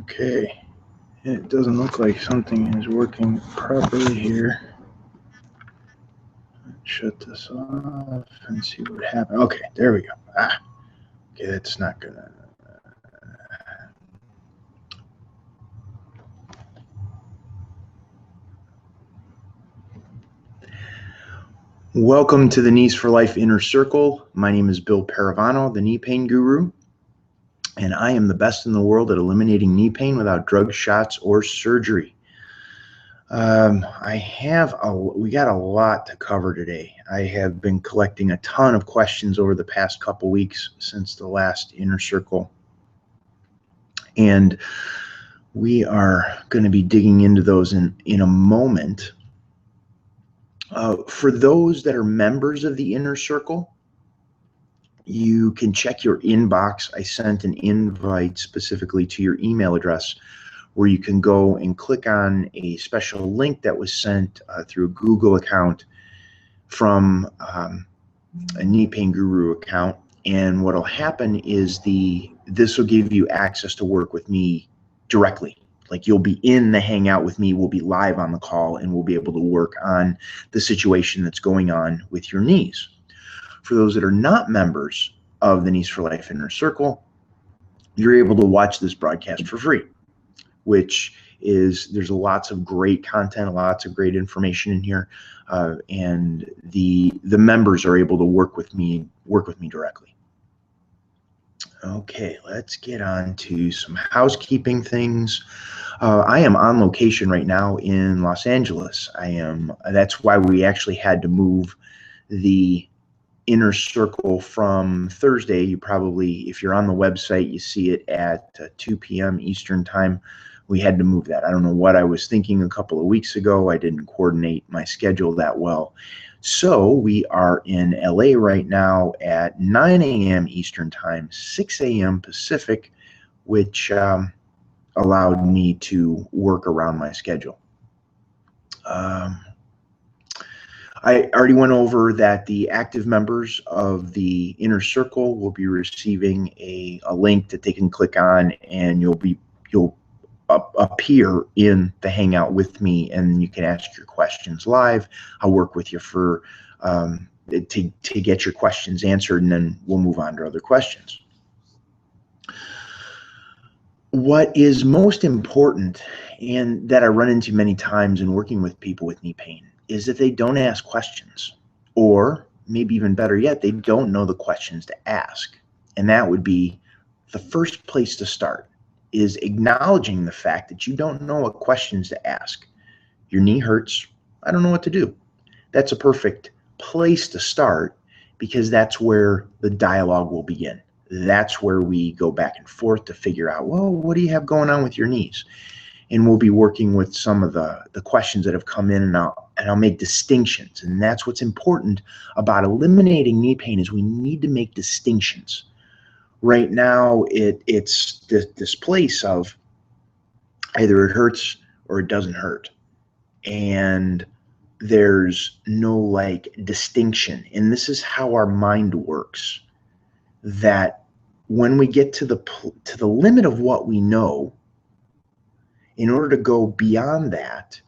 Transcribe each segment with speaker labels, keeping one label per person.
Speaker 1: Okay, it doesn't look like something is working properly here. Let's shut this off and see what happened. Okay, there we go. Okay, that's not gonna. Welcome to the Knees for Life Inner Circle. My name is Bill Paravano, the knee pain guru, and I am the best in the world at eliminating knee pain without drugs, shots, or surgery. We got a lot to cover today. I have been collecting a ton of questions over the past couple weeks since the last Inner Circle, and we are going to be digging into those in a moment. For those that are members of the Inner Circle, you can check your inbox. I sent an invite specifically to your email address where you can go and click on a special link that was sent through a Google account from a Knee Pain Guru account. And what will happen is this will give you access to work with me directly. Like, you'll be in the Hangout with me, we'll be live on the call, and we'll be able to work on the situation that's going on with your knees. For those that are not members of the Knees for Life Inner Circle, you're able to watch this broadcast for free, which is, there's lots of great content, lots of great information in here, and the members are able to work with me directly. Okay, let's get on to some housekeeping things. I am on location right now in Los Angeles. That's why we actually had to move the Inner Circle from Thursday. You probably, if you're on the website, you see it at 2 p.m. Eastern time. We had to move that. I don't know what I was thinking a couple of weeks ago. I didn't coordinate my schedule that well. So we are in LA right now at 9 a.m. Eastern time, 6 a.m. Pacific, which allowed me to work around my schedule. I already went over that the active members of the Inner Circle will be receiving a link that they can click on, and you'll appear in the Hangout with me, and you can ask your questions live. I'll work with you for to get your questions answered, and then we'll move on to other questions. What is most important, and that I run into many times in working with people with knee pain, is that they don't ask questions, or maybe even better yet, they don't know the questions to ask. And that would be the first place to start, is acknowledging the fact that you don't know what questions to ask. Your knee hurts. I don't know what to do. That's a perfect place to start, because that's where the dialogue will begin. That's where we go back and forth to figure out, well, what do you have going on with your knees? And we'll be working with some of the questions that have come in, and I'll make distinctions. And that's what's important about eliminating knee pain, is we need to make distinctions. Right now, it's this place of either it hurts or it doesn't hurt. And there's no distinction. And this is how our mind works, that when we get to the limit of what we know, in order to go beyond that,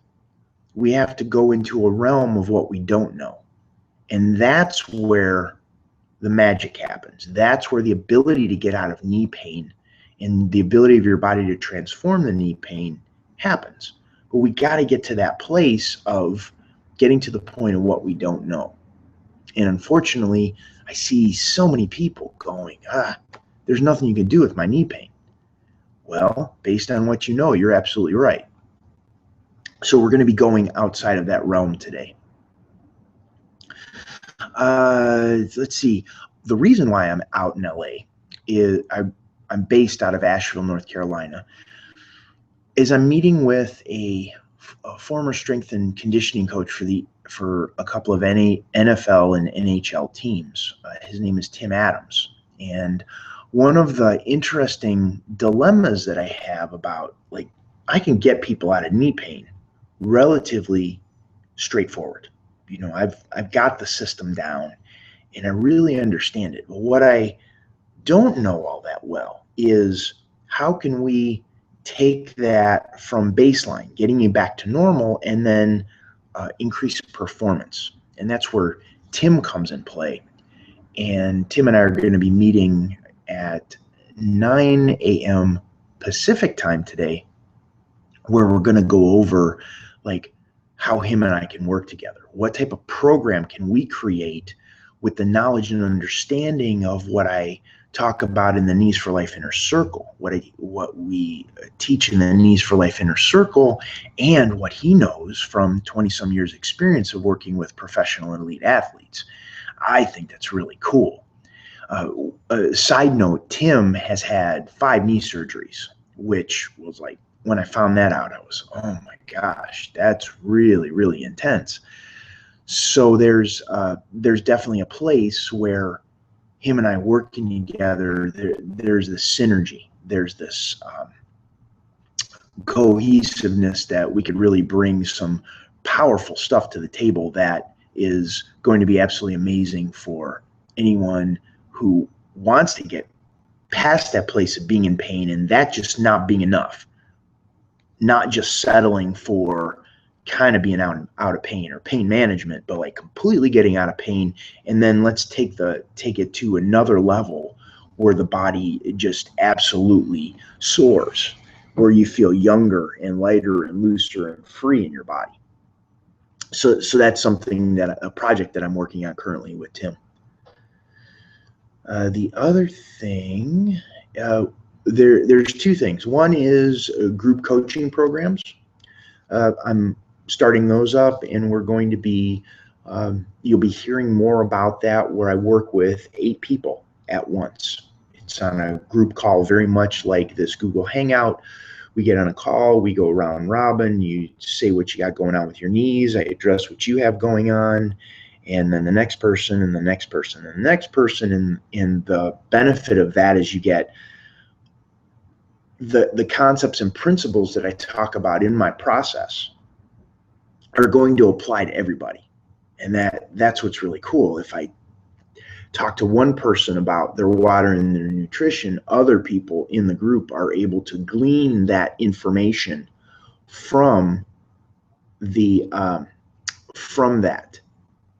Speaker 1: we have to go into a realm of what we don't know. And that's where the magic happens. That's where the ability to get out of knee pain and the ability of your body to transform the knee pain happens. But we got to get to that place of getting to the point of what we don't know. And unfortunately, I see so many people going, there's nothing you can do with my knee pain. Well, based on what you know, you're absolutely right. So we're going to be going outside of that realm today. Let's see. The reason why I'm out in LA is I'm based out of Asheville, North Carolina, is I'm meeting with a former strength and conditioning coach for a couple of NFL and NHL teams. His name is Tim Adams. And one of the interesting dilemmas that I have about, I can get people out of knee pain relatively straightforward. I've got the system down and I really understand it. But what I don't know all that well is, how can we take that from baseline, getting you back to normal, and then increase performance. And that's where Tim comes in play. And Tim and I are going to be meeting at 9 a.m. Pacific time today, where we're going to go over like how him and I can work together. What type of program can we create with the knowledge and understanding of what I talk about in the Knees for Life Inner Circle, what we teach in the Knees for Life Inner Circle, and what he knows from 20-some years experience of working with professional and elite athletes. I think that's really cool. Side note, Tim has had 5 knee surgeries, which was like, when I found that out, I was, oh my gosh, that's really, really intense. So there's definitely a place where him and I working together, there's this synergy. There's this cohesiveness that we could really bring some powerful stuff to the table that is going to be absolutely amazing for anyone who wants to get past that place of being in pain and that just not being enough. Not just settling for kind of being out of pain or pain management, but like completely getting out of pain. And then let's take it to another level where the body just absolutely soars, where you feel younger and lighter and looser and free in your body. So that's something a project that I'm working on currently with Tim. The other thing, there's 2 things. One is group coaching programs. I'm starting those up, and we're going to be, you'll be hearing more about that, where I work with 8 people at once. It's on a group call, very much like this Google Hangout. We get on a call, we go round robin, you say what you got going on with your knees, I address what you have going on, and then the next person, and the next person, and the next person, and the benefit of that is you get the concepts and principles that I talk about in my process are going to apply to everybody. And that's what's really cool. If I talk to one person about their water and their nutrition, other people in the group are able to glean that information from that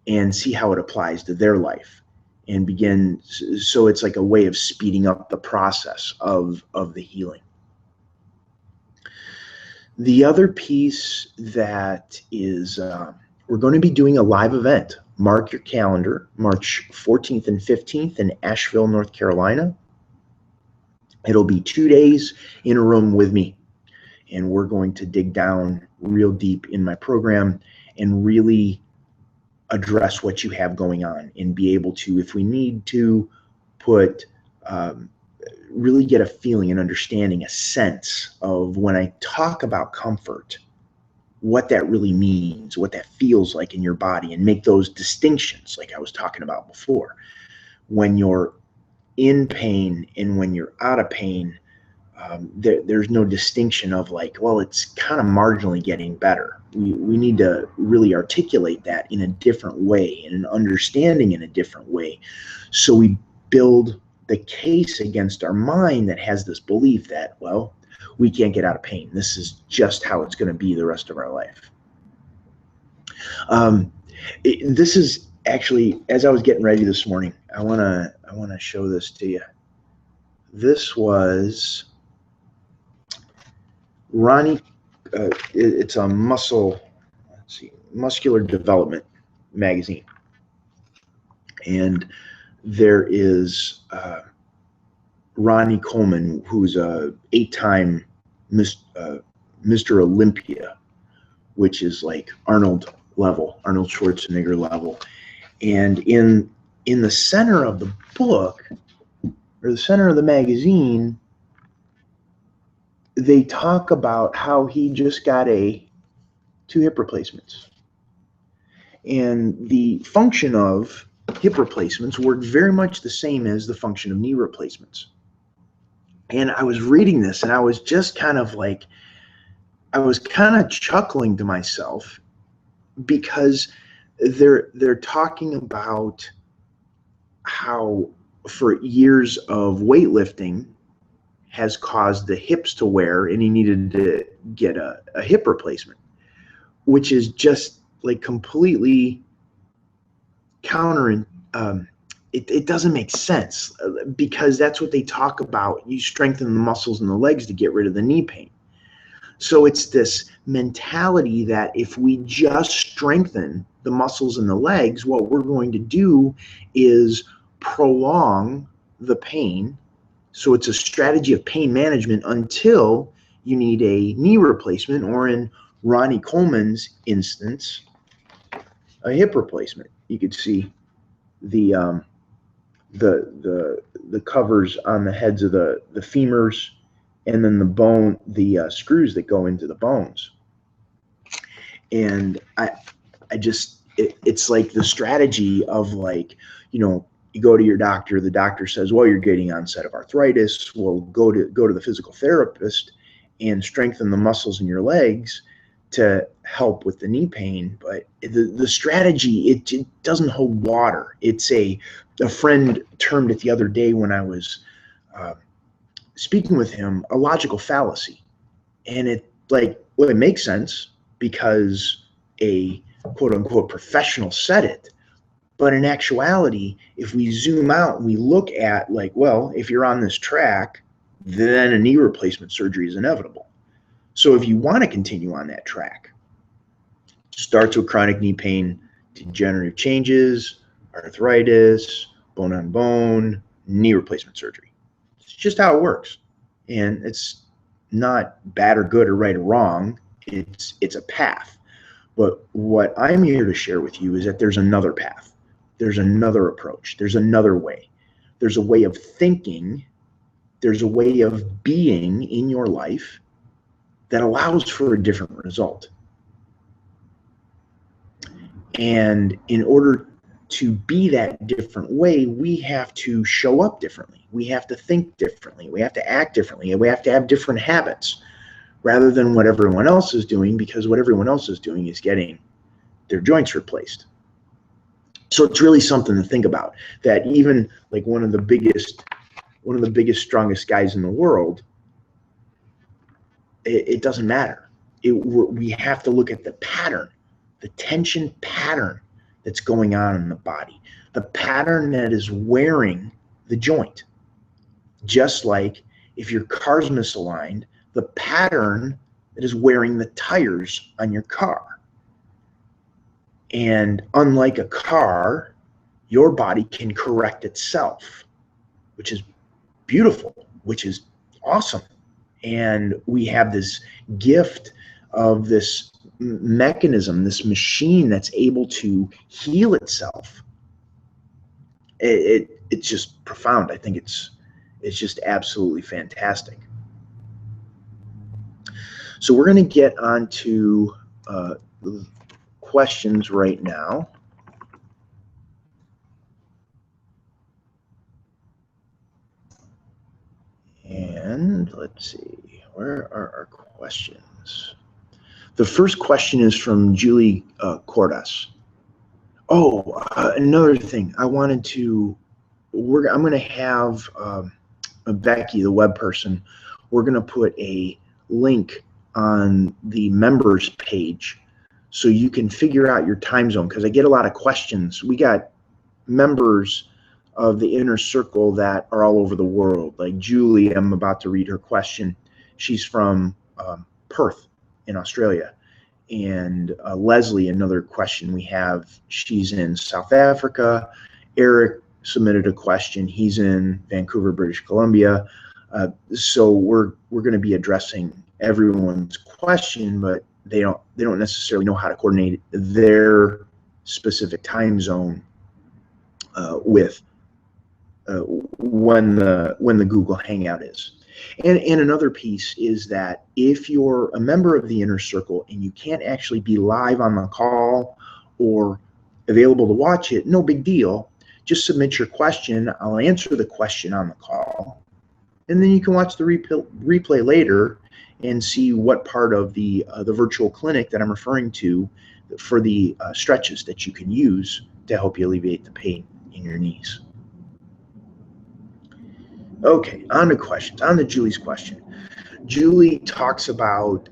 Speaker 1: and see how it applies to their life and begin. So it's like a way of speeding up the process of the healing. The other piece that is, we're going to be doing a live event. Mark your calendar, March 14th and 15th in Asheville, North Carolina. It'll be 2 days in a room with me. And we're going to dig down real deep in my program and really address what you have going on and be able to, if we need to, put really get a feeling and understanding, a sense of when I talk about comfort, what that really means, what that feels like in your body, and make those distinctions like I was talking about before. When you're in pain and when you're out of pain, there's no distinction of like, well, it's kind of marginally getting better. We need to really articulate that in a different way, in an understanding in a different way. So we build the case against our mind that has this belief that, well, we can't get out of pain. This is just how it's going to be the rest of our life. This is actually, as I was getting ready this morning, I want to show this to you. This was Ronnie. It's a muscular development magazine, and there is Ronnie Coleman, who's a 8-time Mr. Olympia, which is like Arnold Schwarzenegger level. And in the center of the book, or the center of the magazine, they talk about how he just got 2 hip replacements. And the function of hip replacements work very much the same as the function of knee replacements. And I was reading this and I was just kind of like, I was kind of chuckling to myself, because they're talking about how for years of weightlifting has caused the hips to wear, and he needed to get a hip replacement, which is just like completely counter. It doesn't make sense, because that's what they talk about. You strengthen the muscles in the legs to get rid of the knee pain. So it's this mentality that if we just strengthen the muscles in the legs, what we're going to do is prolong the pain. So it's a strategy of pain management until you need a knee replacement, or in Ronnie Coleman's instance, a hip replacement. You could see the covers on the heads of the femurs, and then the screws that go into the bones. And it's like the strategy of, like, you go to your doctor, the doctor says, well, you're getting onset of arthritis. Well, go to the physical therapist and strengthen the muscles in your legs to help with the knee pain. But the strategy, it doesn't hold water. It's a friend termed it the other day when I was speaking with him, a logical fallacy. And it makes sense because a quote unquote professional said it. But in actuality, if we zoom out and we look at, like, well, if you're on this track, then a knee replacement surgery is inevitable. So if you want to continue on that track, starts with chronic knee pain, degenerative changes, arthritis, bone on bone, knee replacement surgery. It's just how it works. And it's not bad or good or right or wrong. It's a path. But what I'm here to share with you is that there's another path. There's another approach. There's another way. There's a way of thinking. There's a way of being in your life that allows for a different result. And in order to be that different way, we have to show up differently. We have to think differently. We have to act differently. And we have to have different habits rather than what everyone else is doing, because what everyone else is doing is getting their joints replaced. So it's really something to think about, that even like one of the biggest, strongest guys in the world, it doesn't matter. We have to look at the pattern, the tension pattern that's going on in the body, the pattern that is wearing the joint. Just like if your car's misaligned, the pattern that is wearing the tires on your car. And unlike a car, your body can correct itself, which is beautiful, which is awesome. And we have this gift of this mechanism, this machine that's able to heal itself. It's just profound. I think it's just absolutely fantastic. So we're going to get on to questions right now. And let's see, where are our questions? The first question is from Julie Cordas. Oh, another thing I wanted to, I'm going to have Becky, the web person, we're going to put a link on the members page so you can figure out your time zone, because I get a lot of questions. We got members of the inner circle that are all over the world. Like Julie, I'm about to read her question. She's from Perth in Australia. And Leslie, another question we have, she's in South Africa. Eric submitted a question. He's in Vancouver, British Columbia. So we're going to be addressing everyone's question, but they don't necessarily know how to coordinate their specific time zone with when the Google Hangout is. And another piece is that if you're a member of the inner circle and you can't actually be live on the call or available to watch it, no big deal. Just submit your question. I'll answer the question on the call. And then you can watch the replay later and see what part of the virtual clinic that I'm referring to for the stretches that you can use to help you alleviate the pain in your knees. Okay, on to questions. On to Julie's question. Julie talks about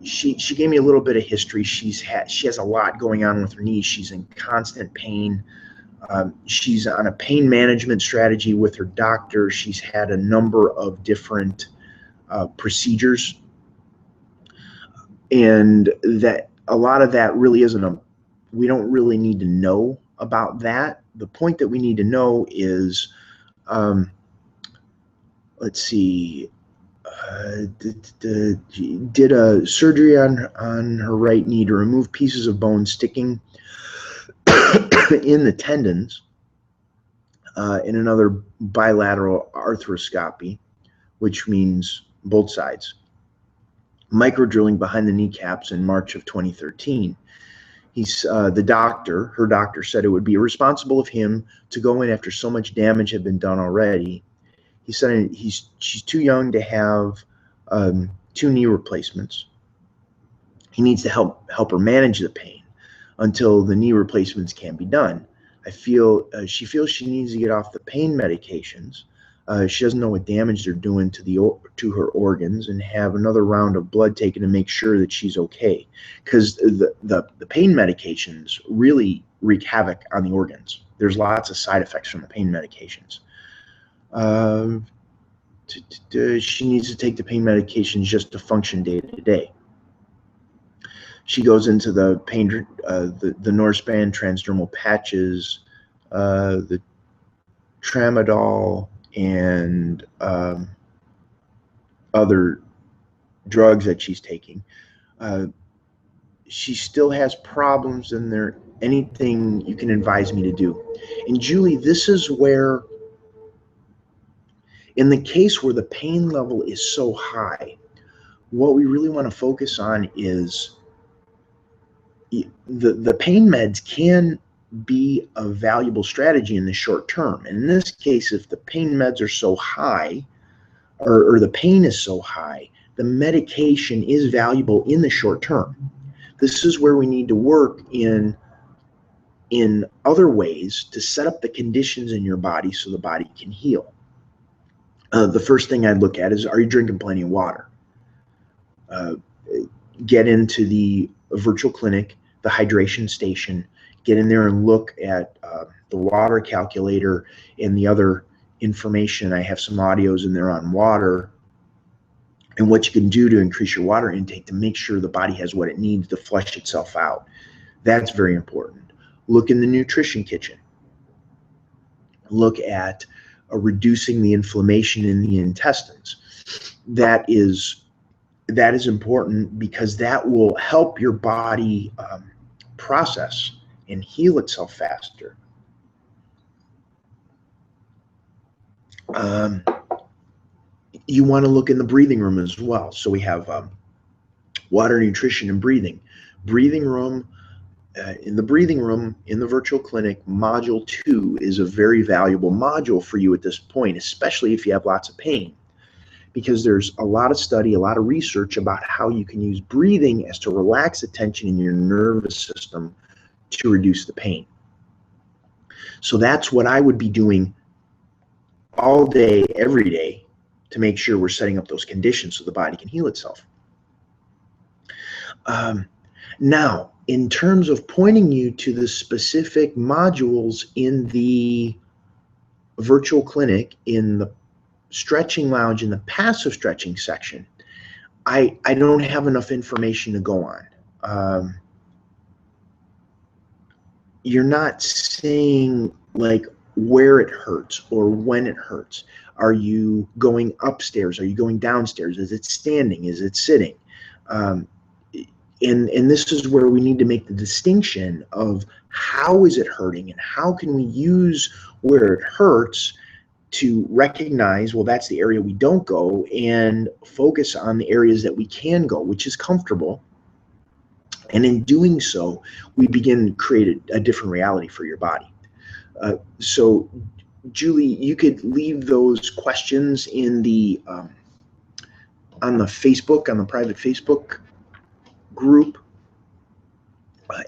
Speaker 1: she gave me a little bit of history. She has a lot going on with her knee. She's in constant pain. She's on a pain management strategy with her doctor. She's had a number of different procedures, and that a lot of that really isn't we don't really need to know about that. The point that we need to know is, let's see, did a surgery on her right knee to remove pieces of bone sticking in the tendons, in another bilateral arthroscopy, which means both sides. Microdrilling behind the kneecaps in March of 2013. Her doctor said it would be irresponsible of him to go in after so much damage had been done already. He said she's too young to have 2 knee replacements. He needs to help her manage the pain until the knee replacements can be done. She feels she needs to get off the pain medications. She doesn't know what damage they're doing to her organs, and have another round of blood taken to make sure that she's okay. Because the pain medications really wreak havoc on the organs. There's lots of side effects from the pain medications. She needs to take the pain medications just to function day to day. She goes into the pain, the Norspan transdermal patches, the tramadol, and other drugs that she's taking. She still has problems, and there anything you can advise me to do? And Julie, this is where, in the case where the pain level is so high, what we really want to focus on is the pain meds can be a valuable strategy in the short term. And in this case, if the pain meds are so high, or the pain is so high, the medication is valuable in the short term. This is where we need to work in other ways to set up the conditions in your body so the body can heal. The first thing I'd look at is, are you drinking plenty of water? Get into the virtual clinic, the hydration station, get in there and look at the water calculator and the other information. I have some audios in there on water and what you can do to increase your water intake to make sure the body has what it needs to flush itself out. That's very important. Look in the nutrition kitchen. Look at reducing the inflammation in the intestines. That is important, because that will help your body process and heal itself faster. You want to look in the breathing room as well. So we have water, nutrition, and breathing. Breathing room. In the breathing room, in the virtual clinic, module 2 is a very valuable module for you at this point, especially if you have lots of pain, because there's a lot of study, a lot of research about how you can use breathing as to relax the tension in your nervous system to reduce the pain. So that's what I would be doing all day, every day, to make sure we're setting up those conditions so the body can heal itself. Now, in terms of pointing you to the specific modules in the virtual clinic, in the stretching lounge, in the passive stretching section, I don't have enough information to go on. You're not saying like where it hurts or when it hurts. Are you going upstairs? Are you going downstairs? Is it standing? Is it sitting? And this is where we need to make the distinction of how is it hurting, and how can we use where it hurts to recognize, well, that's the area we don't go, and focus on the areas that we can go, which is comfortable. And in doing so, we begin to create a different reality for your body. So, Julie, you could leave those questions in the on the Facebook, on the private Facebook group.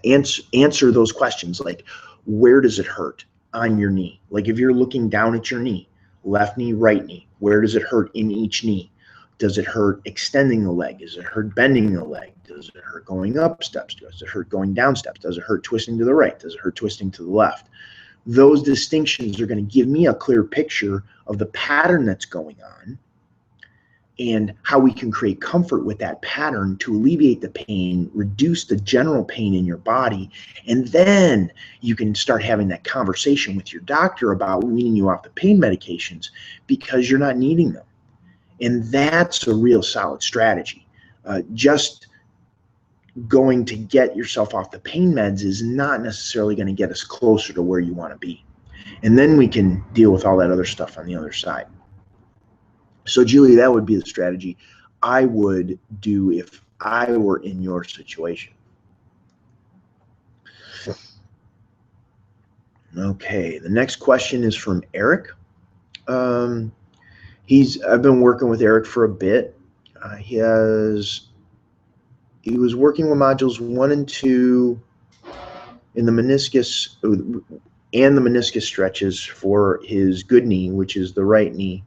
Speaker 1: Answer those questions, like, where does it hurt on your knee? Like, if you're looking down at your knee, left knee, right knee. Where does it hurt in each knee? Does it hurt extending the leg? Does it hurt bending the leg? Does it hurt going up steps? Does it hurt going down steps? Does it hurt twisting to the right? Does it hurt twisting to the left? Those distinctions are going to give me a clear picture of the pattern that's going on and how we can create comfort with that pattern to alleviate the pain, reduce the general pain in your body, and then you can start having that conversation with your doctor about weaning you off the pain medications because you're not needing them. And that's a real solid strategy. Just going to get yourself off the pain meds is not necessarily going to get us closer to where you want to be. And then we can deal with all that other stuff on the other side. So, Julie, that would be the strategy I would do if I were in your situation. Okay, the next question is from Eric. I've been working with Eric for a bit. He was working with modules 1 and 2 in the meniscus and the meniscus stretches for his good knee, which is the right knee.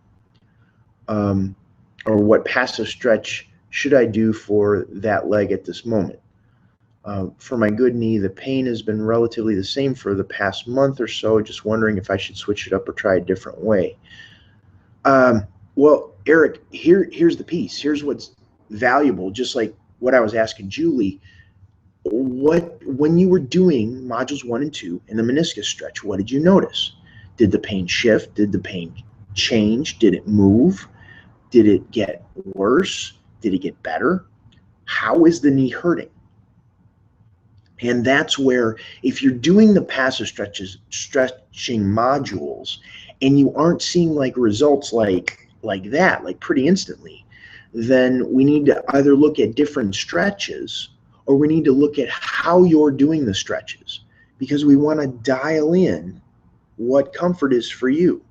Speaker 1: Or what passive stretch should I do for that leg at this moment? For my good knee, the pain has been relatively the same for the past month or so. Just wondering if I should switch it up or try a different way. Well, Eric, here's the piece. Here's what's valuable, just like what I was asking Julie. When you were doing modules 1 and 2 in the meniscus stretch, what did you notice? Did the pain shift? Did the pain change? Did it move? Did it get worse? Did it get better? How is the knee hurting? And that's where, if you're doing the passive stretching modules and you aren't seeing like results like that, like pretty instantly, then we need to either look at different stretches or we need to look at how you're doing the stretches, because we want to dial in what comfort is for you.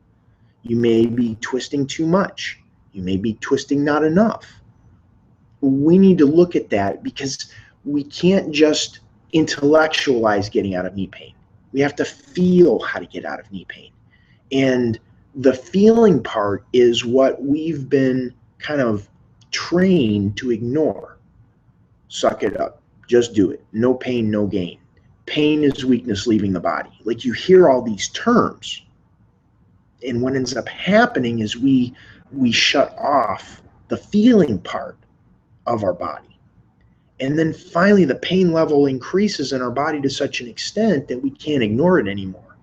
Speaker 1: You may be twisting too much. You may be twisting not enough. We need to look at that because we can't just intellectualize getting out of knee pain. We have to feel how to get out of knee pain. And the feeling part is what we've been kind of trained to ignore. Suck it up. Just do it. No pain, no gain. Pain is weakness leaving the body. Like, you hear all these terms. And what ends up happening is we shut off the feeling part of our body. And then finally the pain level increases in our body to such an extent that we can't ignore it anymore.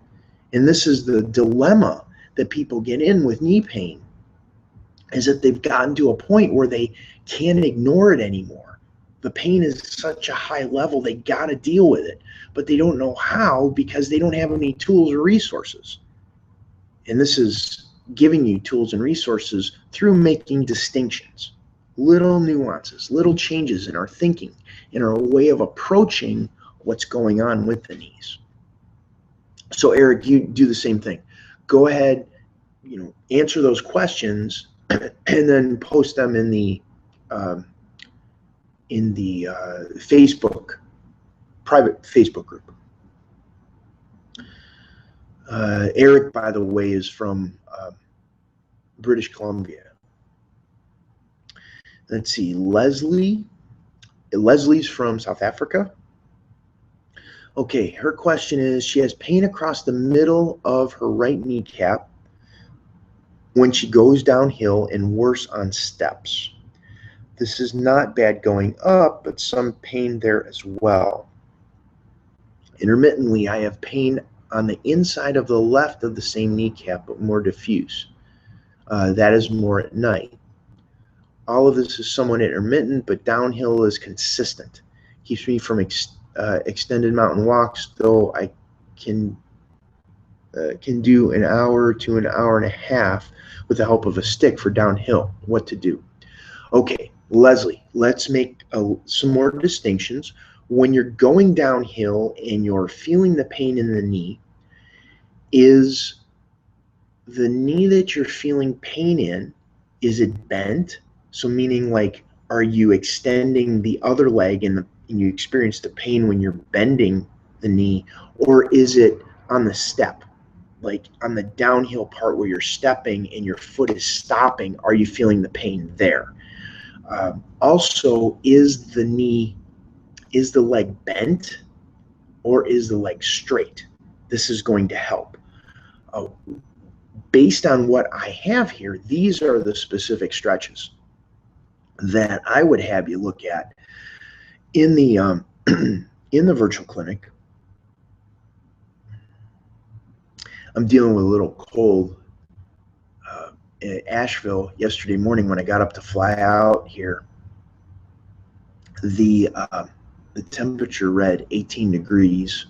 Speaker 1: And this is the dilemma that people get in with knee pain, is that they've gotten to a point where they can't ignore it anymore. The pain is such a high level, they got to deal with it, but they don't know how because they don't have any tools or resources. And this is giving you tools and resources through making distinctions, little nuances, little changes in our thinking, in our way of approaching what's going on with the knees. So Eric, you do the same thing. Go ahead, answer those questions and then post them in the private Facebook group. Eric, by the way, is from British Columbia. Let's see, Leslie's from South Africa. Okay, her question is, she has pain across the middle of her right kneecap when she goes downhill and worse on steps. This is not bad going up, but some pain there as well. Intermittently, I have pain on the inside of the left of the same kneecap, but more diffuse. That is more at night. All of this is somewhat intermittent, but downhill is consistent. Keeps me from extended mountain walks, though I can do an hour to an hour and a half with the help of a stick for downhill. What to do? Okay, Leslie, let's make some more distinctions. When you're going downhill and you're feeling the pain in the knee, is the knee that you're feeling pain in, is it bent? So meaning, like, are you extending the other leg and you experience the pain when you're bending the knee, or is it on the step? like on the downhill part where you're stepping and your foot is stopping, are you feeling the pain there? Also, is the leg bent or is the leg straight? This is going to help. Based on what I have here, these are the specific stretches that I would have you look at in the in the virtual clinic. I'm dealing with a little cold in Asheville yesterday morning when I got up to fly out here. The temperature read 18 degrees,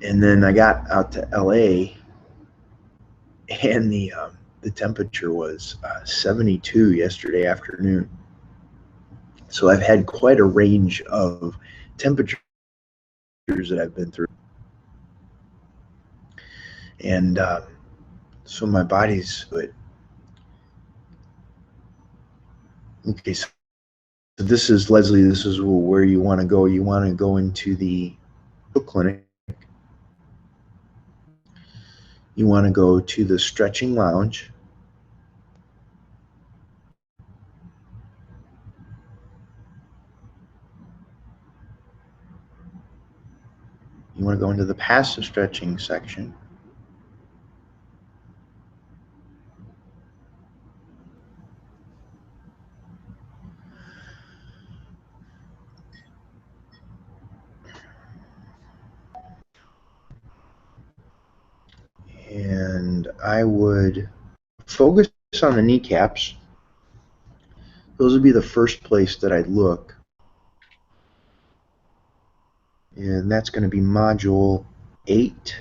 Speaker 1: and then I got out to LA, and the temperature was 72 yesterday afternoon. So I've had quite a range of temperatures that I've been through, and so my body's good. Okay, so this is Leslie. This is where you want to go. You want to go into the clinic. You want to go to the stretching lounge. You want to go into the passive stretching section. And I would focus on the kneecaps. Those would be the first place that I'd look. And that's going to be module 8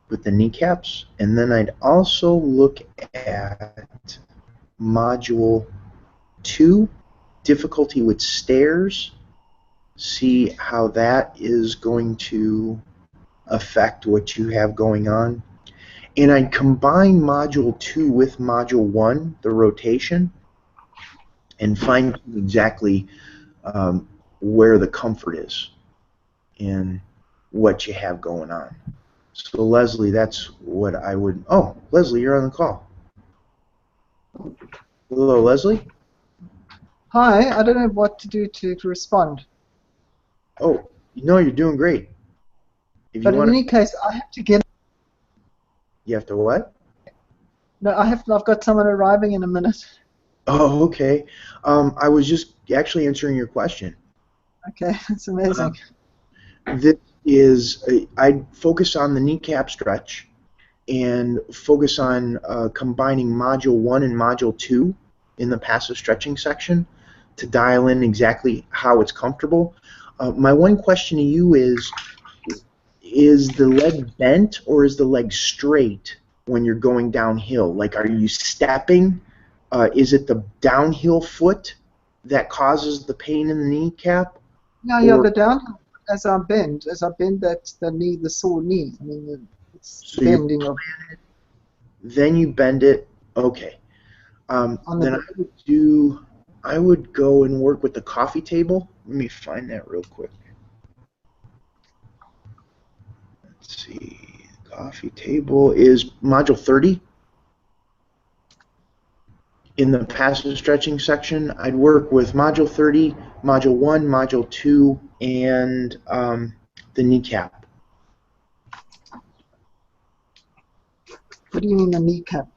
Speaker 1: with the kneecaps. And then I'd also look at module 2, difficulty with stairs, see how that is going to affect what you have going on. And I'd combine module 2 with module 1, the rotation, and find exactly where the comfort is and what you have going on. So Leslie, that's what I would. Oh, Leslie, you're on the call. Hello, Leslie.
Speaker 2: Hi, I don't know what to do to respond.
Speaker 1: Oh, no, you're doing great. If
Speaker 2: But
Speaker 1: you
Speaker 2: in any case, I have to get.
Speaker 1: You have to what?
Speaker 2: No, I've got someone arriving in a minute.
Speaker 1: Oh, okay. I was just actually answering your question.
Speaker 2: Okay, that's amazing.
Speaker 1: This is I'd focus on the kneecap stretch and focus on combining module 1 and module 2 in the passive stretching section to dial in exactly how it's comfortable. My one question to you is the leg bent or is the leg straight when you're going downhill? Like, are you stepping? Is it the downhill foot that causes the pain in the kneecap?
Speaker 2: Yeah, the downhill as I bend that's the knee, the sore knee. I mean, it's
Speaker 1: So
Speaker 2: bending of.
Speaker 1: Then you bend it. Okay. Then I would go and work with the coffee table. Let me find that real quick. Let's see. The coffee table is module 30. In the passive stretching section, I'd work with module 30, module 1, module 2, and the kneecap.
Speaker 2: What do you mean the kneecap?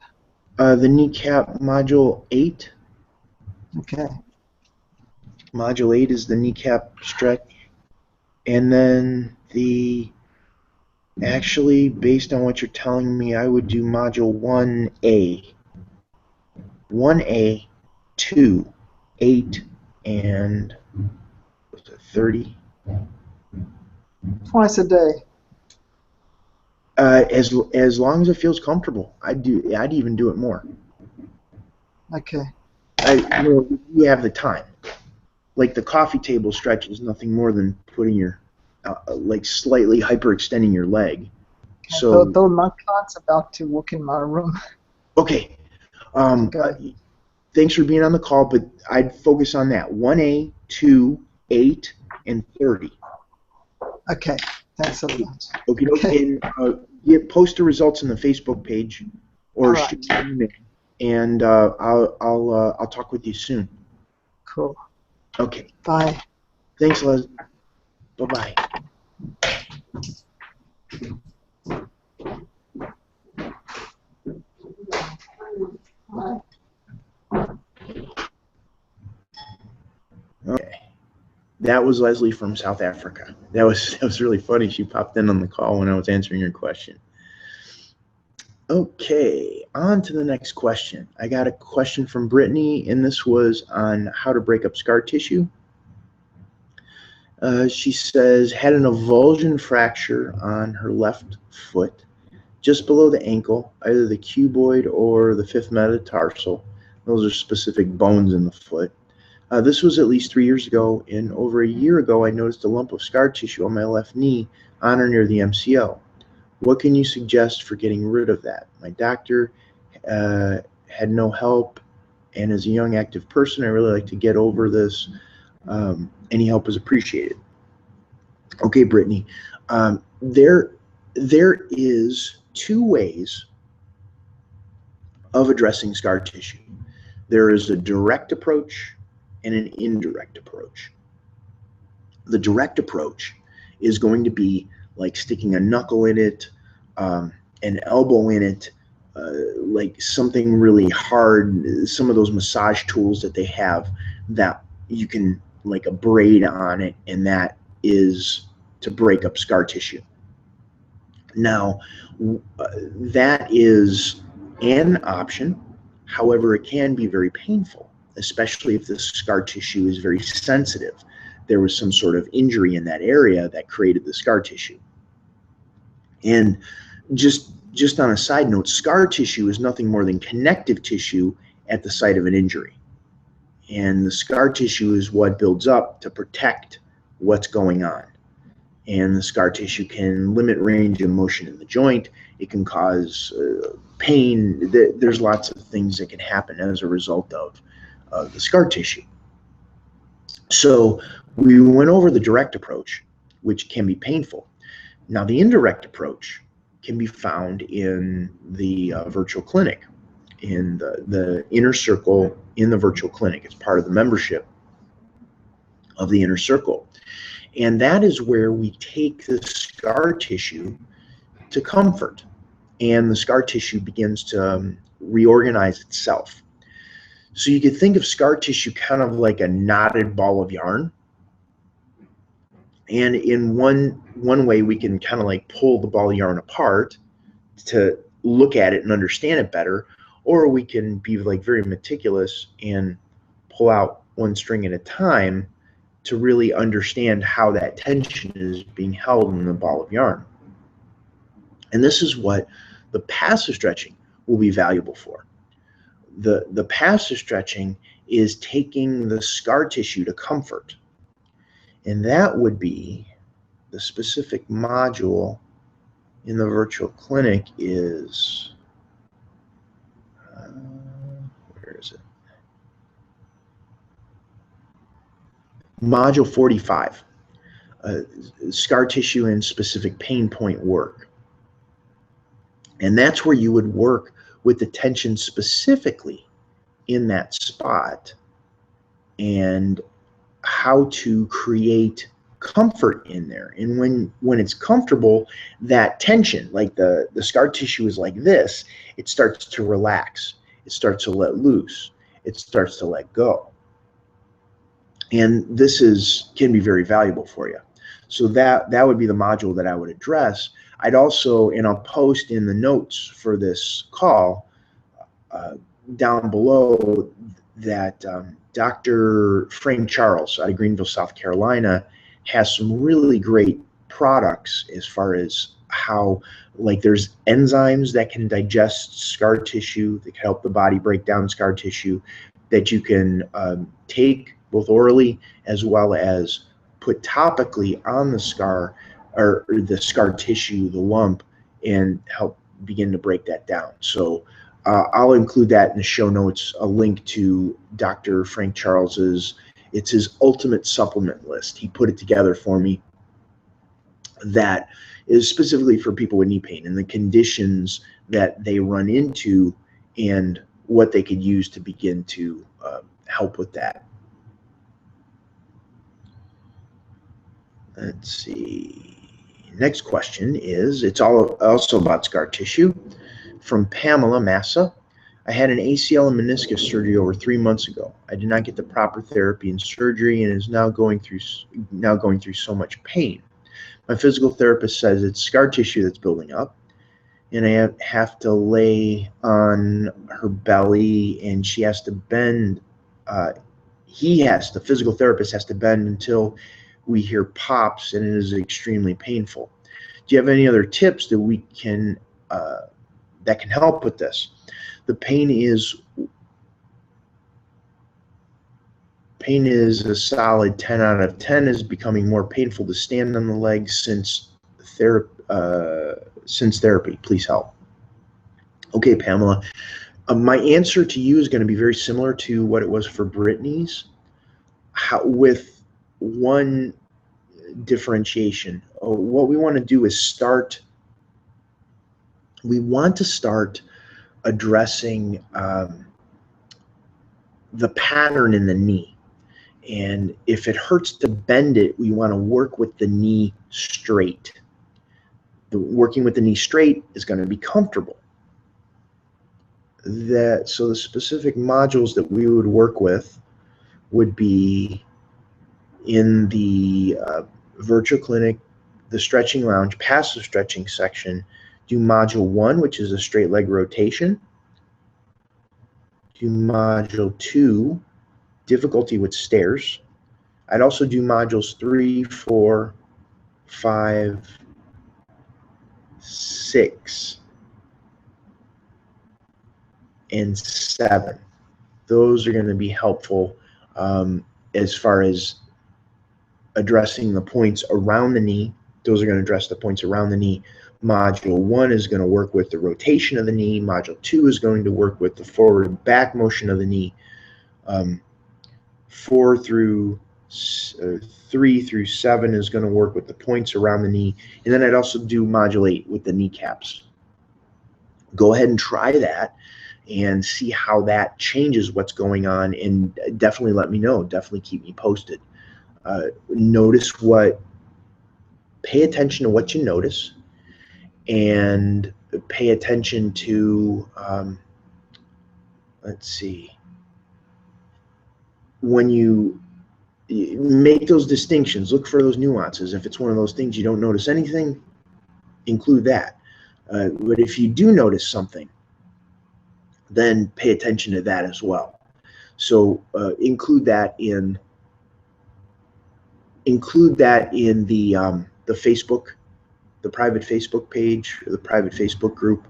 Speaker 1: The kneecap module 8.
Speaker 2: Okay.
Speaker 1: Module 8 is the kneecap stretch. And then actually, based on what you're telling me, I would do module 1A. 1A, 2, 8, and 30.
Speaker 2: Twice a day.
Speaker 1: As long as it feels comfortable, I'd even do it more.
Speaker 2: Okay.
Speaker 1: We have the time. Like the coffee table stretch is nothing more than putting your like slightly hyperextending your leg. So
Speaker 2: though my client's about to walk in my room.
Speaker 1: Okay. Thanks for being on the call, but I'd focus on that 1A, 2, 8, and 30.
Speaker 2: Okay. Thanks a lot.
Speaker 1: Okay.
Speaker 2: Okay.
Speaker 1: And post the results on the Facebook page,
Speaker 2: All
Speaker 1: or
Speaker 2: right.
Speaker 1: shoot me an email, and I'll talk with you soon.
Speaker 2: Cool.
Speaker 1: Okay.
Speaker 2: Bye.
Speaker 1: Thanks, Les. Bye-bye. Okay. That was Leslie from South Africa. That was really funny. She popped in on the call when I was answering your question. Okay, on to the next question. I got a question from Brittany, and this was on how to break up scar tissue. She says, had an avulsion fracture on her left foot, just below the ankle, either the cuboid or the fifth metatarsal. Those are specific bones in the foot. This was at least 3 years ago, and over a year ago, I noticed a lump of scar tissue on my left knee on or near the MCL. What can you suggest for getting rid of that? My doctor had no help, and as a young, active person, I really like to get over this. Any help is appreciated. Okay, Brittany, there is 2 ways of addressing scar tissue. There is a direct approach and an indirect approach. The direct approach is going to be like sticking a knuckle in it, an elbow in it, like something really hard, some of those massage tools that they have that you can like a braid on it, and that is to break up scar tissue. Now, that is an option. However, it can be very painful, especially if the scar tissue is very sensitive. There was some sort of injury in that area that created the scar tissue. And just on a side note, scar tissue is nothing more than connective tissue at the site of an injury. And the scar tissue is what builds up to protect what's going on. And the scar tissue can limit range of motion in the joint. It can cause pain. There's lots of things that can happen as a result of the scar tissue. So we went over the direct approach, which can be painful. Now, the indirect approach can be found in the virtual clinic, in the inner circle in the virtual clinic. It's part of the membership of the inner circle. And that is where we take the scar tissue to comfort, and the scar tissue begins to reorganize itself. So you could think of scar tissue kind of like a knotted ball of yarn. And in one way, we can kind of like pull the ball of yarn apart to look at it and understand it better, or we can be like very meticulous and pull out one string at a time to really understand how that tension is being held in the ball of yarn. And this is what the passive stretching will be valuable for. The passive stretching is taking the scar tissue to comfort. And that would be the specific module in the virtual clinic is, where is it? Module 45, scar tissue and specific pain point work. And that's where you would work with the tension specifically in that spot and how to create comfort in there. And when it's comfortable, that tension, like the scar tissue is like this, it starts to relax. It starts to let loose. It starts to let go. And this can be very valuable for you. So that would be the module that I would address. I'd also, and I'll post in the notes for this call down below that Dr. Frank Charles out of Greenville, South Carolina, has some really great products as far as how, like, there's enzymes that can digest scar tissue, that can help the body break down scar tissue, that you can take both orally as well as put topically on the scar, or the scar tissue, the lump, and help begin to break that down. So I'll include that in the show notes, a link to Dr. Frank Charles's, it's his ultimate supplement list. He put it together for me. that is specifically for people with knee pain and the conditions that they run into and what they could use to begin to help with that. Let's see. Next question is, it's also about scar tissue, from Pamela Massa. I had an ACL and meniscus surgery over 3 months ago. I did not get the proper therapy and surgery and is now going through so much pain. My physical therapist says it's scar tissue that's building up, and I have to lay on her belly, and she has to bend. The physical therapist has to bend until we hear pops, and it is extremely painful. Do you have any other tips that we can that can help with this? The pain is a solid 10 out of 10. Is becoming more painful to stand on the legs since therapy. Please help. Okay, Pamela. My answer to you is going to be very similar to what it was for Brittany's, with one differentiation. What we want to do is start addressing the pattern in the knee. And if it hurts to bend it, we want to work with the knee straight. Working with the knee straight is going to be comfortable. So the specific modules that we would work with would be in the virtual clinic, the stretching lounge, passive stretching section. Do module 1, which is a straight leg rotation. Do module 2, difficulty with stairs. I'd also do modules 3, 4, 5, 6, and 7. Those are going to be helpful as far as addressing the points around the knee. Those are going to address the points around the knee. Module 1 is going to work with the rotation of the knee. Module 2 is going to work with the forward and back motion of the knee. 3 through 7 is going to work with the points around the knee. And then I'd also do module 8 with the kneecaps. Go ahead and try that and see how that changes what's going on, and definitely let me know. Definitely keep me posted. Pay attention to what you notice, and pay attention to, let's see, when you make those distinctions, look for those nuances. If it's one of those things you don't notice anything, include that. But if you do notice something, then pay attention to that as well. So include that in the Facebook, the private Facebook page, or the private Facebook group.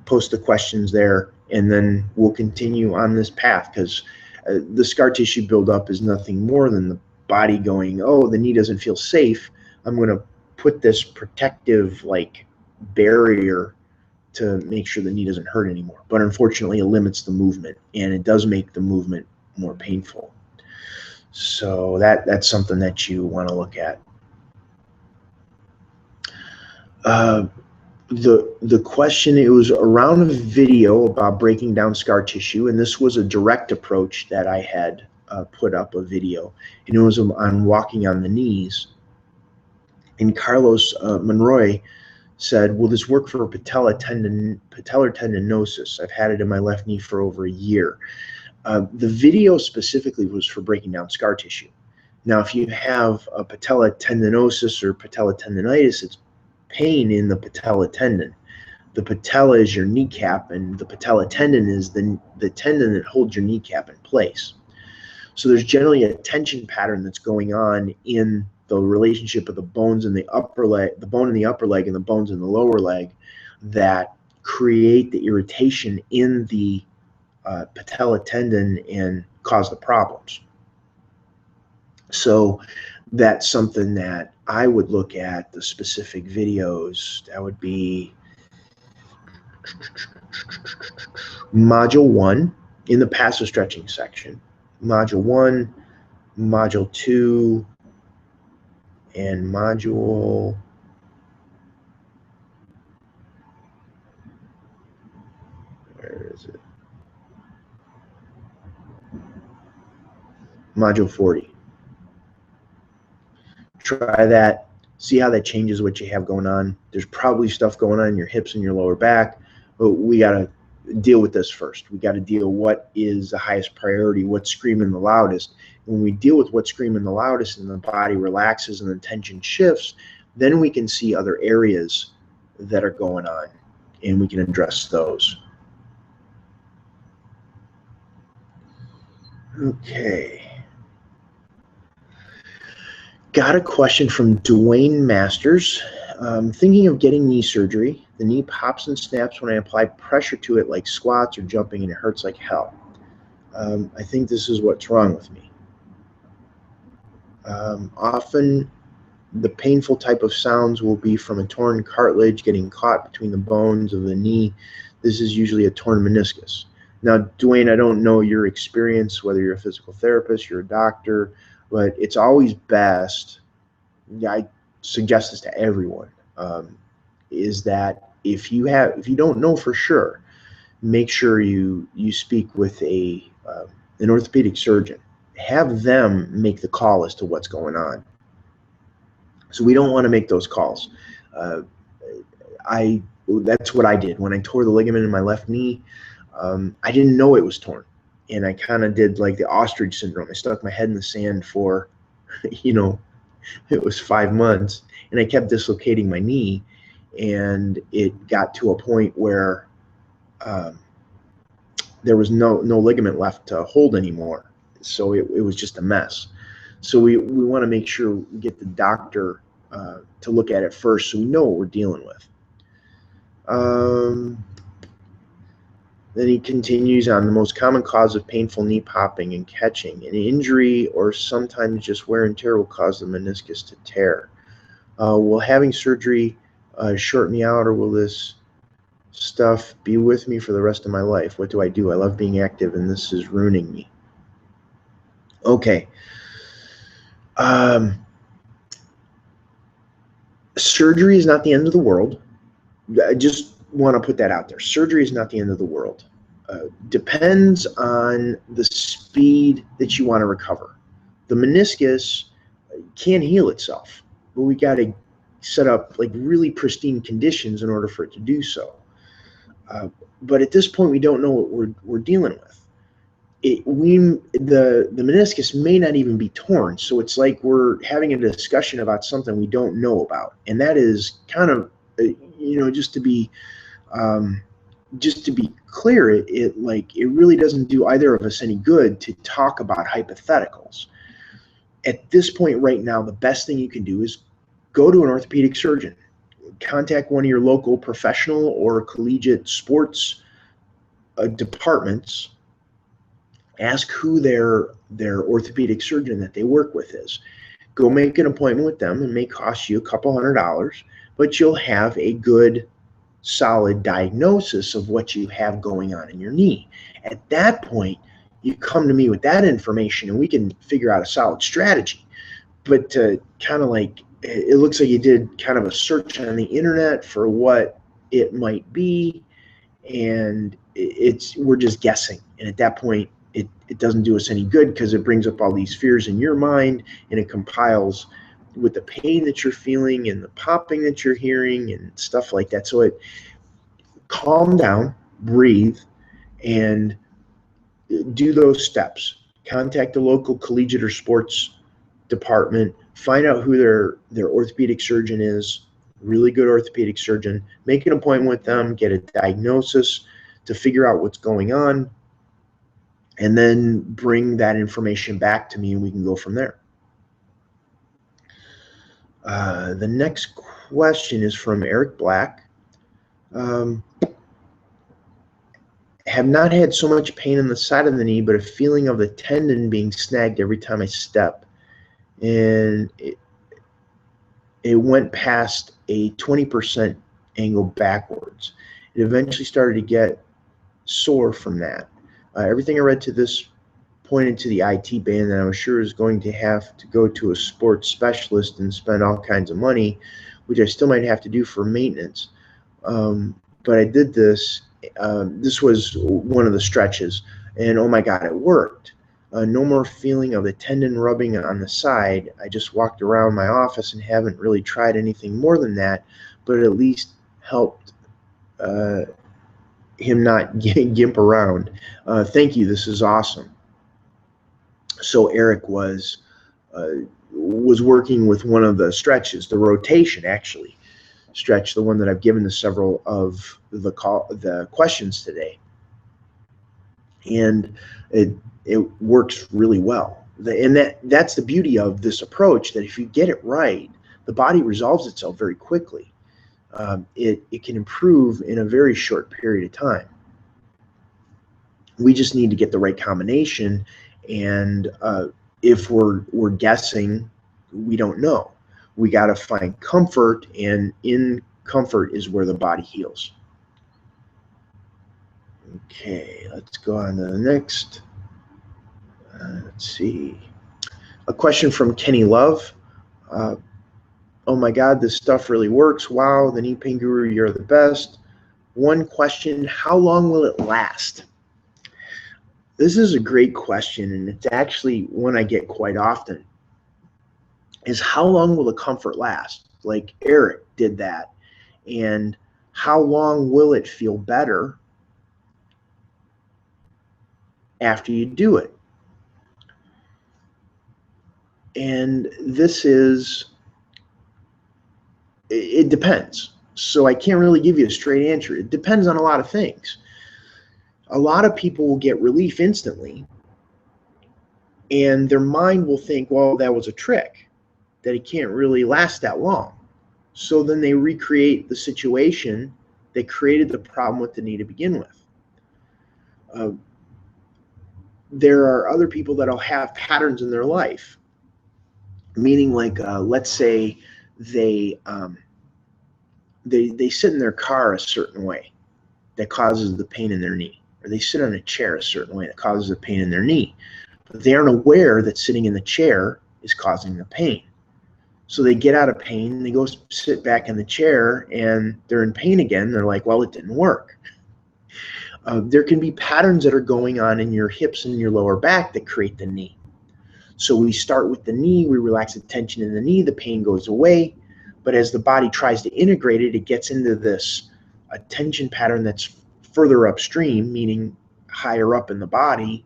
Speaker 1: Post the questions there, and then we'll continue on this path, because the scar tissue buildup is nothing more than the body going, oh, the knee doesn't feel safe. I'm going to put this protective barrier to make sure the knee doesn't hurt anymore. But unfortunately, it limits the movement, and it does make the movement more painful. So that's something that you want to look at. The question, it was around a video about breaking down scar tissue, and this was a direct approach that I had put up a video, and it was on walking on the knees. And Carlos Monroy said, will this work for patellar tendinosis? I've had it in my left knee for over a year. The video specifically was for breaking down scar tissue. Now, if you have a patella tendinosis or patella tendinitis, it's pain in the patella tendon. The patella is your kneecap, and the patella tendon is the tendon that holds your kneecap in place. So there's generally a tension pattern that's going on in the relationship of the bones in the upper leg, the bone in the upper leg and the bones in the lower leg, that create the irritation in the patella tendon and cause the problems. So that's something that I would look at, the specific videos. That would be module 1 in the passive stretching section. Module 1, module 2, and module Where is it? Module 40. Try that. See how that changes what you have going on. There's probably stuff going on in your hips and your lower back, but we got to deal with this first. We got to deal what is the highest priority, what's screaming the loudest. When we deal with what's screaming the loudest and the body relaxes and the tension shifts, then we can see other areas that are going on and we can address those. Okay. Got a question from Dwayne Masters. Thinking of getting knee surgery. The knee pops and snaps when I apply pressure to it like squats or jumping, and it hurts like hell. I think this is what's wrong with me. Often the painful type of sounds will be from a torn cartilage getting caught between the bones of the knee. This is usually a torn meniscus. Now, Dwayne, I don't know your experience, whether you're a physical therapist, you're a doctor, but it's always best, I suggest this to everyone, is that if you don't know for sure, make sure you speak with an orthopedic surgeon. Have them make the call as to what's going on. So we don't want to make those calls. That's what I did when I tore the ligament in my left knee. I didn't know it was torn, and I kind of did like the ostrich syndrome. I stuck my head in the sand for, it was 5 months, and I kept dislocating my knee, and it got to a point where there was no ligament left to hold anymore. So it was just a mess. So we want to make sure we get the doctor to look at it first so we know what we're dealing with. Then he continues on, the most common cause of painful knee popping and catching. An injury or sometimes just wear and tear will cause the meniscus to tear. Will having surgery short me out, or will this stuff be with me for the rest of my life? What do I do? I love being active and this is ruining me. Okay. Surgery is not the end of the world. I just want to put that out there. Surgery is not the end of the world. Depends on the speed that you want to recover. The meniscus can heal itself, but we got to set up like really pristine conditions in order for it to do so. But at this point, we don't know what we're dealing with. The meniscus may not even be torn, so it's like we're having a discussion about something we don't know about, and that is kind of just to be clear, it really doesn't do either of us any good to talk about hypotheticals. At this point right now, the best thing you can do is go to an orthopedic surgeon. Contact one of your local professional or collegiate sports departments. Ask who their orthopedic surgeon that they work with is. Go make an appointment with them. It may cost you a couple $100, but you'll have a good, solid diagnosis of what you have going on in your knee. At that point, you come to me with that information and we can figure out a solid strategy. But kind of like, it looks like you did kind of a search on the internet for what it might be, and we're just guessing. And at that point, it doesn't do us any good because it brings up all these fears in your mind, and it compiles with the pain that you're feeling and the popping that you're hearing and stuff like that. So calm down, breathe, and do those steps. Contact the local collegiate or sports department. Find out who their orthopedic surgeon is, really good orthopedic surgeon. Make an appointment with them, get a diagnosis to figure out what's going on, and then bring that information back to me and we can go from there. The next question is from Eric Black. Have not had so much pain in the side of the knee, but a feeling of the tendon being snagged every time I step. And it went past a 20% angle backwards. It eventually started to get sore from that. Everything I read to this pointed to the IT ban that I was sure is going to have to go to a sports specialist and spend all kinds of money, which I still might have to do for maintenance. But I did this this was one of the stretches, and oh my God, it worked. No more feeling of the tendon rubbing on the side. I just walked around my office and haven't really tried anything more than that, but at least helped him not gimp around. Thank you. This is awesome. So Eric was working with one of the stretches, the rotation actually stretch, the one that I've given to several of the questions today, and it works really well. And that's the beauty of this approach, that if you get it right, the body resolves itself very quickly. It can improve in a very short period of time. We just need to get the right combination, and if we're guessing, we don't know. We got to find comfort, and in comfort is where the body heals. Okay, let's go on to the next. Let's see. A question from Kenny Love. Oh my God, this stuff really works. Wow, the knee pain guru, you're the best. One question, how long will it last? This is a great question, and it's actually one I get quite often, is how long will the comfort last? Like Eric did that. And how long will it feel better after you do it? And this is, it depends. So I can't really give you a straight answer. It depends on a lot of things. A lot of people will get relief instantly, and their mind will think, well, that was a trick, that it can't really last that long. So then they recreate the situation that created the problem with the knee to begin with. There are other people that'll have patterns in their life, meaning like, let's say they sit in their car a certain way that causes the pain in their knee, or they sit on a chair a certain way that causes the pain in their knee, but they aren't aware that sitting in the chair is causing the pain. So they get out of pain, they go sit back in the chair, and they're in pain again. They're like, well, it didn't work. There can be patterns that are going on in your hips and your lower back that create the knee. So we start with the knee, we relax the tension in the knee, the pain goes away. But as the body tries to integrate it, it gets into this tension pattern that's further upstream, meaning higher up in the body.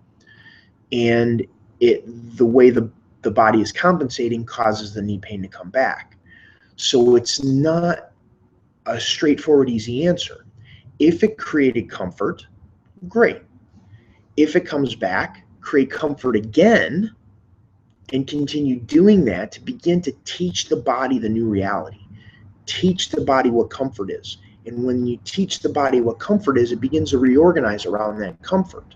Speaker 1: And the way the body is compensating causes the knee pain to come back. So it's not a straightforward, easy answer. If it created comfort, great. If it comes back, create comfort again, and continue doing that to begin to teach the body the new reality. Teach the body what comfort is. And when you teach the body what comfort is, it begins to reorganize around that comfort.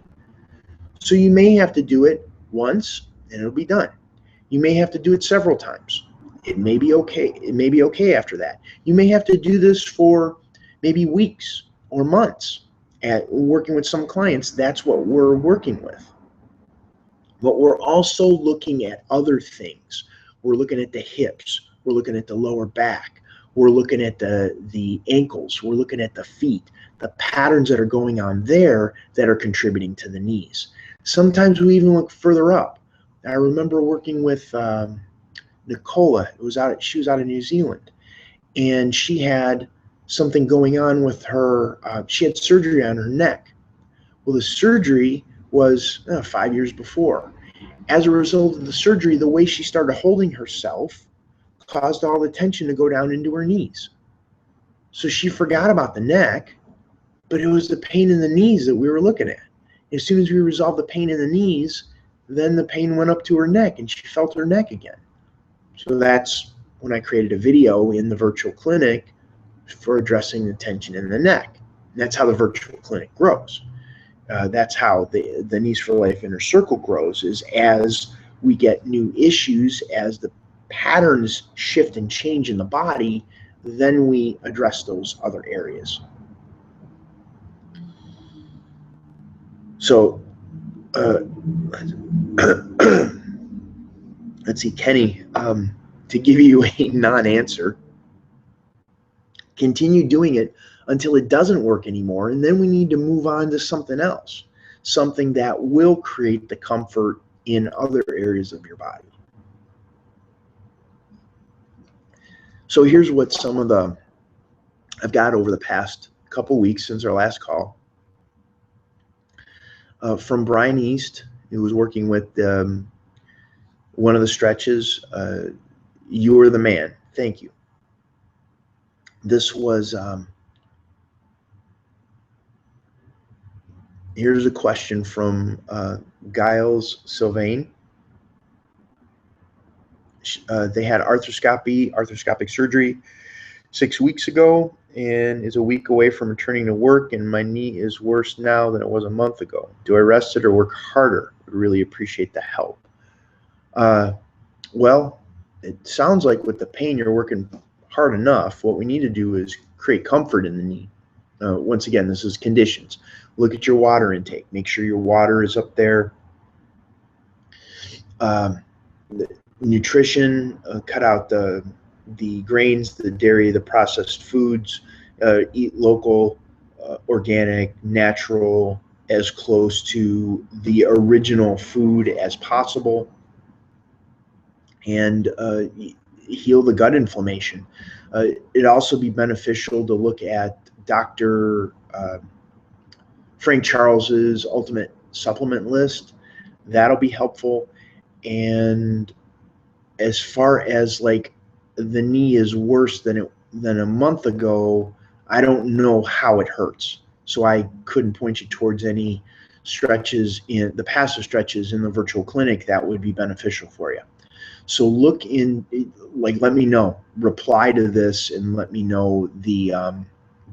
Speaker 1: So you may have to do it once and it'll be done. You may have to do it several times. It may be okay. It may be okay after that. You may have to do this for maybe weeks or months. At working with some clients, that's what we're working with. But we're also looking at other things. We're looking at the hips. We're looking at the lower back. We're looking at the ankles. We're looking at the feet, the patterns that are going on there that are contributing to the knees. Sometimes we even look further up. I remember working with Nicola. She was out of New Zealand, and she had something going on with her. She had surgery on her neck. Well, the surgery was 5 years before. As a result of the surgery, the way she started holding herself caused all the tension to go down into her knees. So she forgot about the neck, but it was the pain in the knees that we were looking at. As soon as we resolved the pain in the knees, then the pain went up to her neck and she felt her neck again. So that's when I created a video in the virtual clinic for addressing the tension in the neck. And that's how the virtual clinic grows. That's how the Knees for Life Inner Circle grows, is as we get new issues, as the patterns shift and change in the body, then we address those other areas. So let's see, Kenny, to give you a non-answer, Continue doing it until it doesn't work anymore, and then we need to move on to something else, something that will create the comfort in other areas of your body. So here's what some of the I've got over the past couple weeks since our last call. From Brian East, who was working with one of the stretches, you are the man. Thank you. This was, here's a question from Giles Sylvain. They had arthroscopic surgery 6 weeks ago and is a week away from returning to work, and my knee is worse now than it was a month ago. Do I rest it or work harder? Would really appreciate the help. Well, it sounds like with the pain you're working hard enough. What we need to do is create comfort in the knee. Once again, this is conditions. Look at your water intake. Make sure your water is up there. The nutrition, cut out the grains, the dairy, the processed foods. Eat local, organic, natural, as close to the original food as possible. And heal the gut inflammation. It'd also be beneficial to look at Dr. Frank Charles's ultimate supplement list. That'll be helpful. And as far as like the knee is worse than a month ago, I don't know how it hurts. So I couldn't point you towards any stretches in the passive stretches in the virtual clinic that would be beneficial for you. So look in, like, let me know, reply to this and let me know the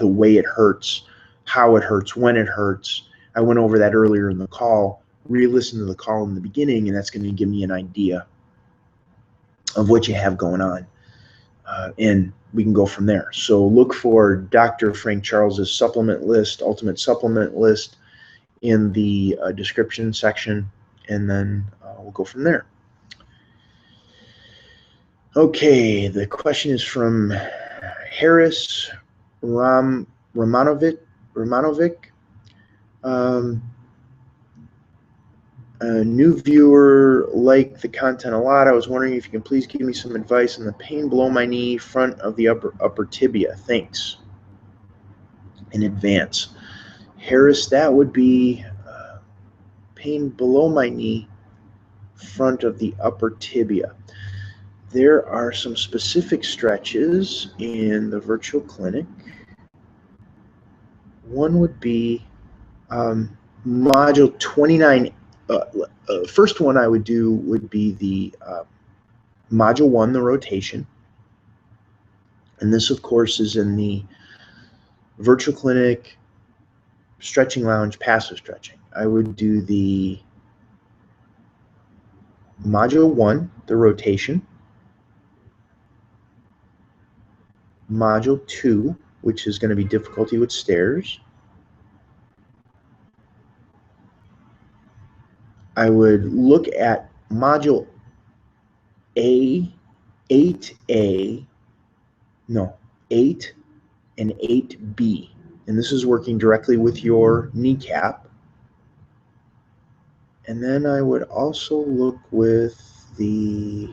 Speaker 1: way it hurts, how it hurts, when it hurts. I went over that earlier in the call. Re-listen to the call in the beginning, and that's going to give me an idea of what you have going on. And we can go from there. So look for Dr. Frank Charles's supplement list, ultimate supplement list in the description section, and then we'll go from there. Okay, the question is from Harris Romanovic. A new viewer liked the content a lot. I was wondering if you can please give me some advice on the pain below my knee, front of the upper tibia. Thanks in advance. Harris, that would be pain below my knee, front of the upper tibia. There are some specific stretches in the virtual clinic. One would be module 29. First one I would do would be the module 1, the rotation. And this, of course, is in the virtual clinic, stretching lounge, passive stretching. I would do the module 1, the rotation. Module 2, which is going to be difficulty with stairs. I would look at module 8 and 8B. And this is working directly with your kneecap. And then I would also look with the,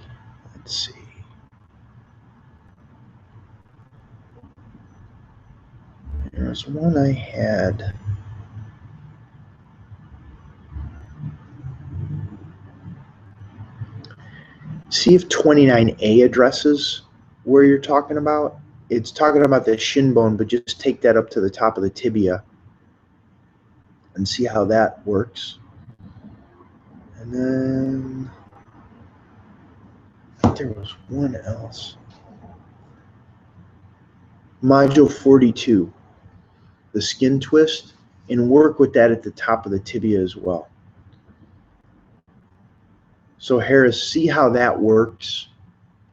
Speaker 1: let's see. There's one I had. See if 29A addresses where you're talking about. It's talking about the shin bone, but just take that up to the top of the tibia and see how that works. And then I think there was one else. Module 42. The skin twist, and work with that at the top of the tibia as well. So Harris, see how that works.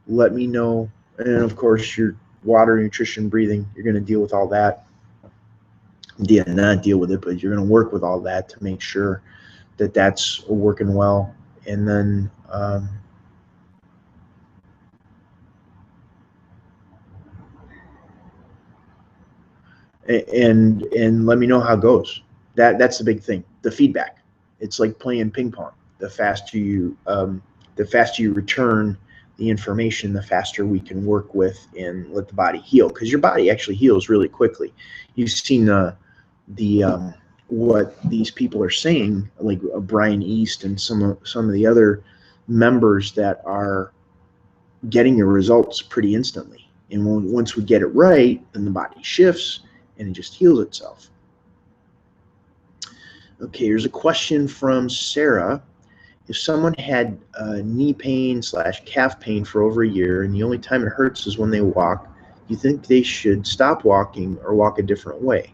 Speaker 1: Let me know. And of course, your water, nutrition, breathing, you're going to deal with all that. Not deal with it, but you're going to work with all that to make sure that that's working well. And then and let me know how it goes. That's the big thing. The feedback. It's like playing ping pong. The faster you return the information, the faster we can work with and let the body heal. Because your body actually heals really quickly. You've seen the what these people are saying, like Brian East and some of the other members that are getting the results pretty instantly. And once we get it right, then the body shifts and it just heals itself. Okay, here's a question from Sarah. If someone had knee pain / calf pain for over a year and the only time it hurts is when they walk, do you think they should stop walking or walk a different way?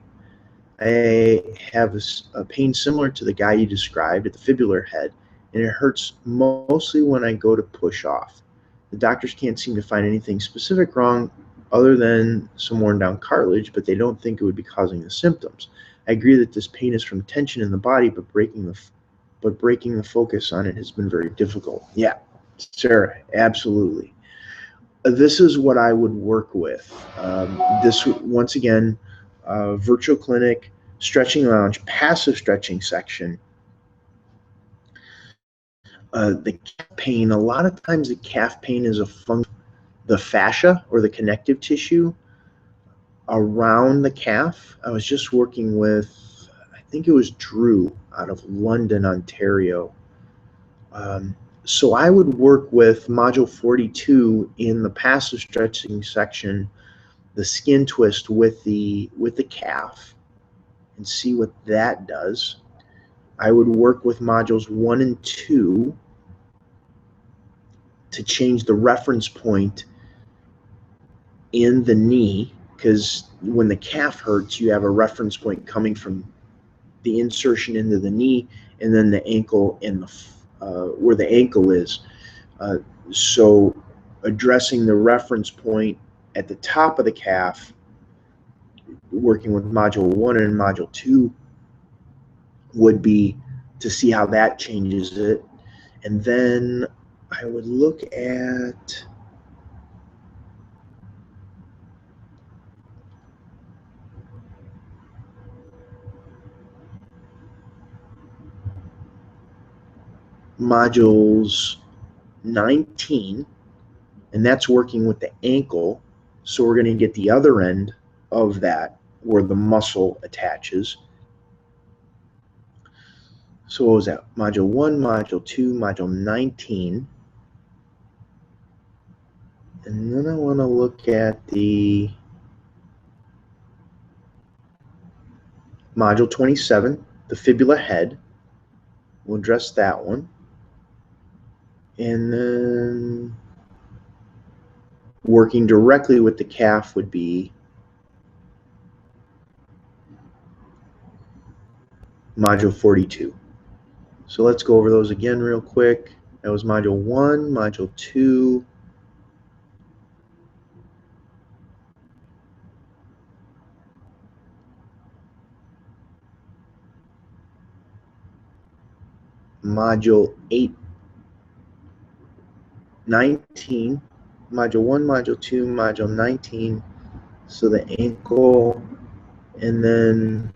Speaker 1: I have a pain similar to the guy you described at the fibular head, and it hurts mostly when I go to push off. The doctors can't seem to find anything specific wrong other than some worn down cartilage, but they don't think it would be causing the symptoms. I agree that this pain is from tension in the body, but breaking the focus on it has been very difficult. Yeah, Sarah, absolutely. This is what I would work with. This, once again, virtual clinic, stretching lounge, passive stretching section. The calf pain, a lot of times the calf pain is a function of the fascia or the connective tissue around the calf. I was just working with, I think it was Drew out of London, Ontario. So I would work with module 42 in the passive stretching section, the skin twist with the calf, and see what that does. I would work with modules 1 and 2 to change the reference point in the knee, because when the calf hurts, you have a reference point coming from the insertion into the knee and then the ankle and where the ankle is. So addressing the reference point at the top of the calf, working with module 1 and module 2 would be to see how that changes it. And then I would look at modules 19, and that's working with the ankle. So we're going to get the other end of that where the muscle attaches. So what was that? Module 1, module 2, module 19. And then I want to look at the module 27, the fibula head. We'll address that one. And then working directly with the calf would be module 42. So let's go over those again real quick. That was module 1, module 2, module 8, 19, module 1, module 2, module 19, so the ankle, and then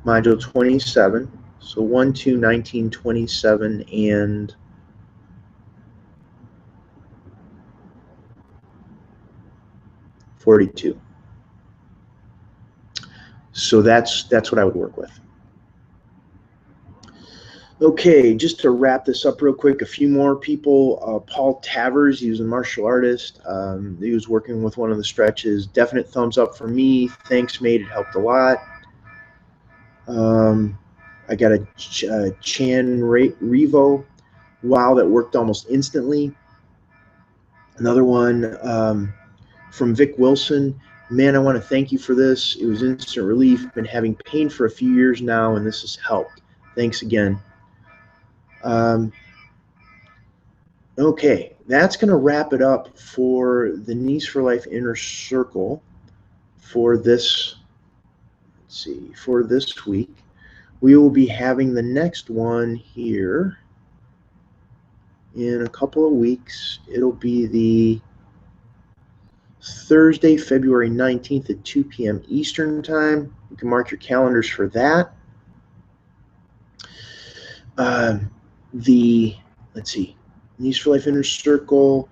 Speaker 1: module 27, so 1, 2, 19, 27, and 42. So that's what I would work with. Okay, just to wrap this up real quick, a few more people. Paul Tavers, he was a martial artist. He was working with one of the stretches. Definite thumbs up for me. Thanks, mate. It helped a lot. I got a Chan Revo. Wow, that worked almost instantly. Another one from Vic Wilson. Man, I want to thank you for this. It was instant relief. Been having pain for a few years now, and this has helped. Thanks again. Okay, that's going to wrap it up for the Knees for Life Inner Circle for this, let's see, for this week. We will be having the next one here in a couple of weeks. It'll be the Thursday, February 19th at 2 p.m. Eastern Time. You can mark your calendars for that. Let's see, Knees for Life Inner Circle,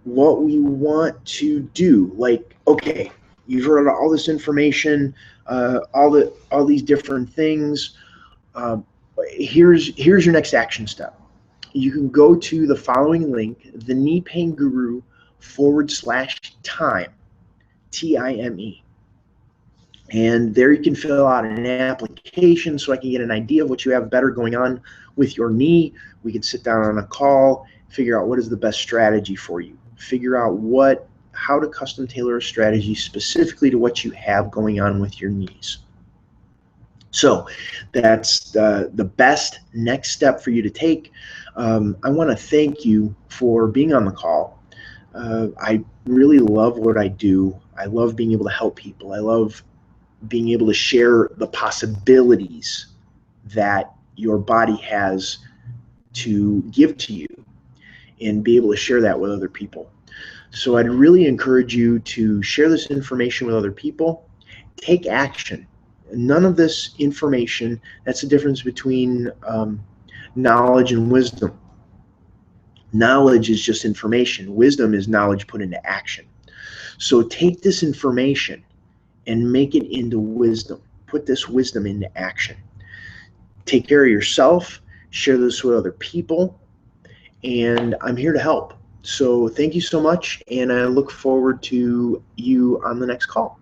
Speaker 1: what we want to do. Like, okay, you've heard all this information, all these different things. Here's your next action step. You can go to the following link, the Knee Pain Guru /time, TIME. And there you can fill out an application so I can get an idea of what you have better going on with your knee. We can sit down on a call, figure out what is the best strategy for you. Figure out how to custom tailor a strategy specifically to what you have going on with your knees. So that's the best next step for you to take. I want to thank you for being on the call. I really love what I do. I love being able to help people. I love being able to share the possibilities that your body has to give to you and be able to share that with other people. So I'd really encourage you to share this information with other people. Take action. None of this information, that's the difference between knowledge and wisdom. Knowledge is just information. Wisdom is knowledge put into action. So take this information and make it into wisdom. Put this wisdom into action. Take care of yourself, share this with other people, and I'm here to help. So thank you so much, and I look forward to you on the next call.